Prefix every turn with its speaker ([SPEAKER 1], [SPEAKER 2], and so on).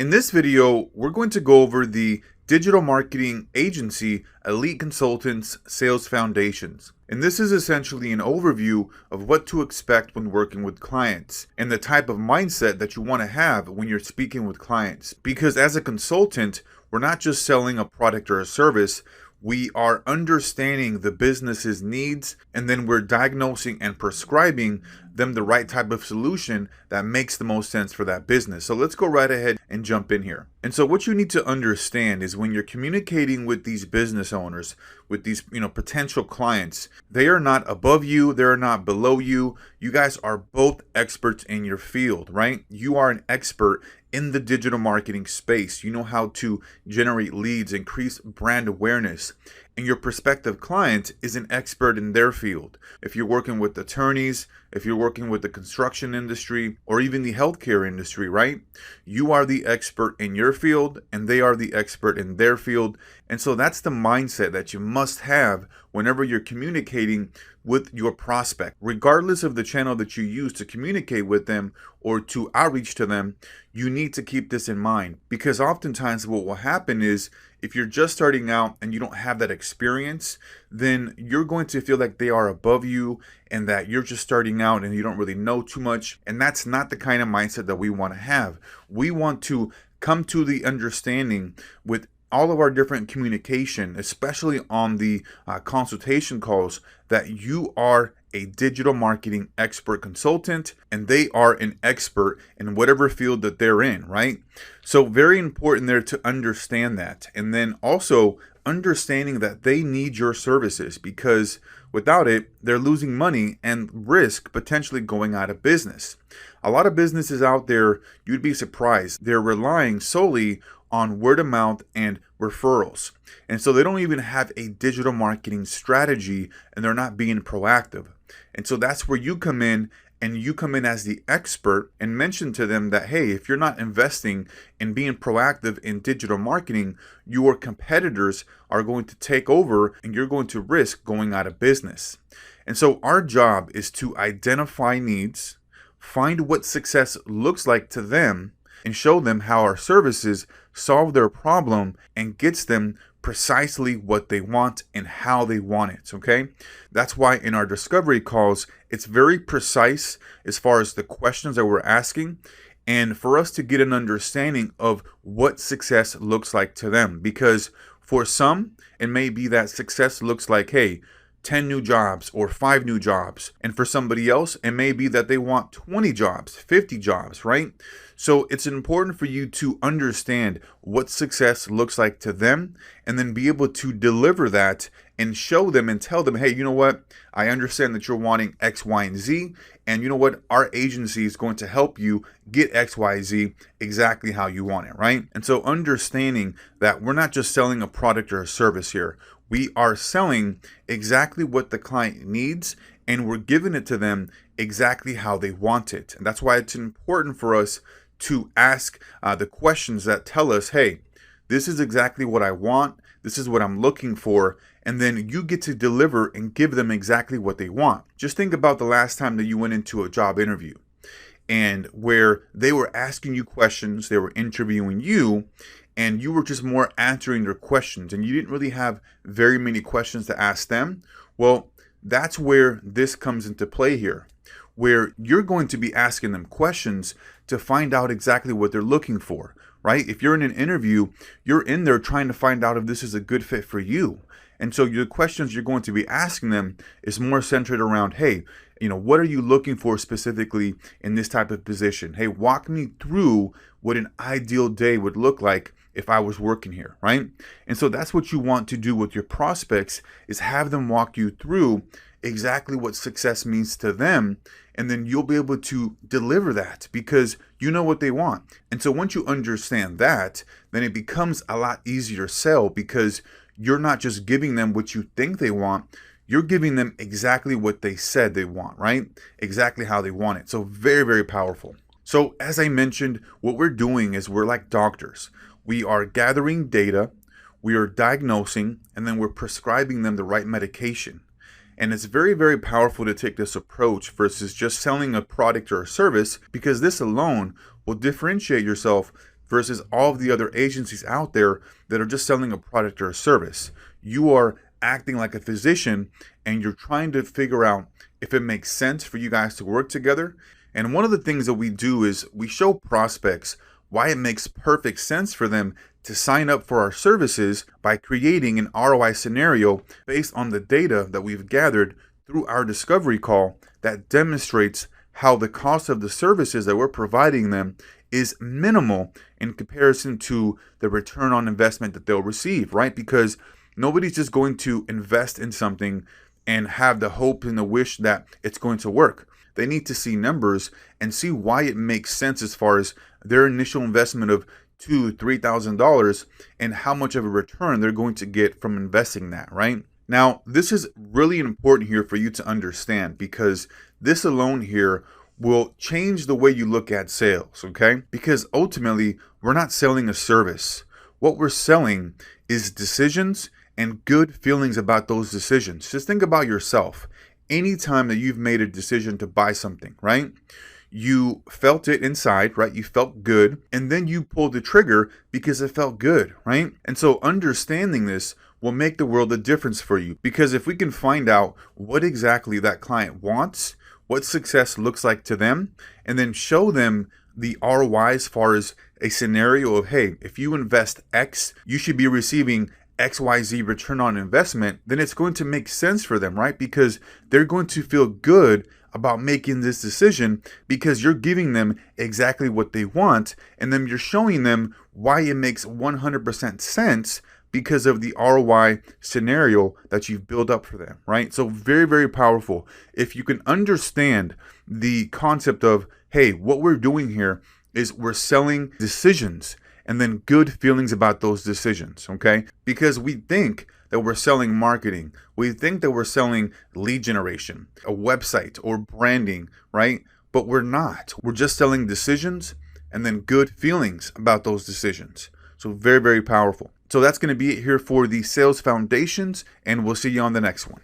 [SPEAKER 1] In this video, we're going to go over the digital marketing agency Elite Consultants Sales Foundations. And this is essentially an overview of what to expect when working with clients and the type of mindset that you want to have when you're speaking with clients. Because as a consultant, we're not just selling a product or a service, we are understanding the business's needs, and then we're diagnosing and prescribing them the right type of solution that makes the most sense for that business. So let's go right ahead and jump in here. And so what you need to understand is when you're communicating with these business owners, with these potential clients, they are not above you, they're not below you. You guys are both experts in your field, right? You are an expert in the digital marketing space. You know how to generate leads, increase brand awareness. And your prospective client is an expert in their field. If you're working with attorneys, if you're working with the construction industry, or even the healthcare industry, right? You are the expert in your field and they are the expert in their field. And so that's the mindset that you must have whenever you're communicating with your prospect. Regardless of the channel that you use to communicate with them or to outreach to them, you need to keep this in mind, because oftentimes what will happen is if you're just starting out and you don't have that experience, then you're going to feel like they are above you and that you're just starting out and you don't really know too much. And that's not the kind of mindset that we want to have. We want to come to the understanding with all of our different communication, especially on the consultation calls, that you are a digital marketing expert consultant and they are an expert in whatever field that they're in, right? So very important there to understand that. And then also understanding that they need your services, because without it, they're losing money and risk potentially going out of business. A lot of businesses out there, you'd be surprised, they're relying solely on word of mouth and referrals. And so they don't even have a digital marketing strategy and they're not being proactive. And so that's where you come in, and you come in as the expert and mention to them that, hey, if you're not investing in being proactive in digital marketing, your competitors are going to take over and you're going to risk going out of business. And so our job is to identify needs, find what success looks like to them, and show them how our services solve their problem and gets them precisely what they want and how they want it, okay? That's why in our discovery calls, it's very precise as far as the questions that we're asking, and for us to get an understanding of what success looks like to them. Because for some, it may be that success looks like, hey, 10 new jobs or 5 new jobs. And for somebody else, it may be that they want 20 jobs, 50 jobs, right? So it's important for you to understand what success looks like to them and then be able to deliver that and show them and tell them, hey, you know what? I understand that you're wanting X, Y, and Z. And you know what? Our agency is going to help you get X, Y, Z exactly how you want it, right? And so understanding that we're not just selling a product or a service here. We are selling exactly what the client needs, and we're giving it to them exactly how they want it. And that's why it's important for us to ask the questions that tell us, hey, this is exactly what I want. This is what I'm looking for. And then you get to deliver and give them exactly what they want. Just think about the last time that you went into a job interview and where they were asking you questions, they were interviewing you, and you were just more answering their questions and you didn't really have very many questions to ask them. Well, that's where this comes into play here, where you're going to be asking them questions to find out exactly what they're looking for, right? If you're in an interview, you're in there trying to find out if this is a good fit for you. And so your questions you're going to be asking them is more centered around, hey, what are you looking for specifically in this type of position? Hey, walk me through what an ideal day would look like if I was working here, right? And so that's what you want to do with your prospects, is have them walk you through exactly what success means to them. And then you'll be able to deliver that because you know what they want. And so once you understand that, then it becomes a lot easier to sell, because you're not just giving them what you think they want, you're giving them exactly what they said they want, right? Exactly how they want it. So very, very powerful. So as I mentioned, what we're doing is we're like doctors. We are gathering data, we are diagnosing, and then we're prescribing them the right medication. And it's very, very powerful to take this approach versus just selling a product or a service, because this alone will differentiate yourself versus all of the other agencies out there that are just selling a product or a service. You are acting like a physician and you're trying to figure out if it makes sense for you guys to work together. And one of the things that we do is we show prospects why it makes perfect sense for them to sign up for our services by creating an ROI scenario based on the data that we've gathered through our discovery call that demonstrates how the cost of the services that we're providing them is minimal in comparison to the return on investment that they'll receive, right? Because nobody's just going to invest in something and have the hope and the wish that it's going to work. They need to see numbers and see why it makes sense as far as their initial investment of $2,000-$3,000 and how much of a return they're going to get from investing that, right? Now, this is really important here for you to understand because this alone here will change the way you look at sales, okay? Because ultimately, we're not selling a service. What we're selling is decisions and good feelings about those decisions. Just think about yourself. Anytime that you've made a decision to buy something, right? You felt it inside, right? You felt good, and then you pulled the trigger because it felt good, right? And so understanding this will make the world a difference for you, because if we can find out what exactly that client wants, what success looks like to them, and then show them the ROI as far as a scenario of, hey, if you invest X, you should be receiving XYZ return on investment, then it's going to make sense for them, right? Because they're going to feel good about making this decision because you're giving them exactly what they want, and then you're showing them why it makes 100% sense because of the ROI scenario that you've built up for them, right? So very, very powerful. If you can understand the concept of, hey, what we're doing here is we're selling decisions and then good feelings about those decisions, okay? Because we think that we're selling marketing. We think that we're selling lead generation, a website, or branding, right? But we're not. We're just selling decisions and then good feelings about those decisions. So very, very powerful. So that's going to be it here for the sales foundations, and we'll see you on the next one.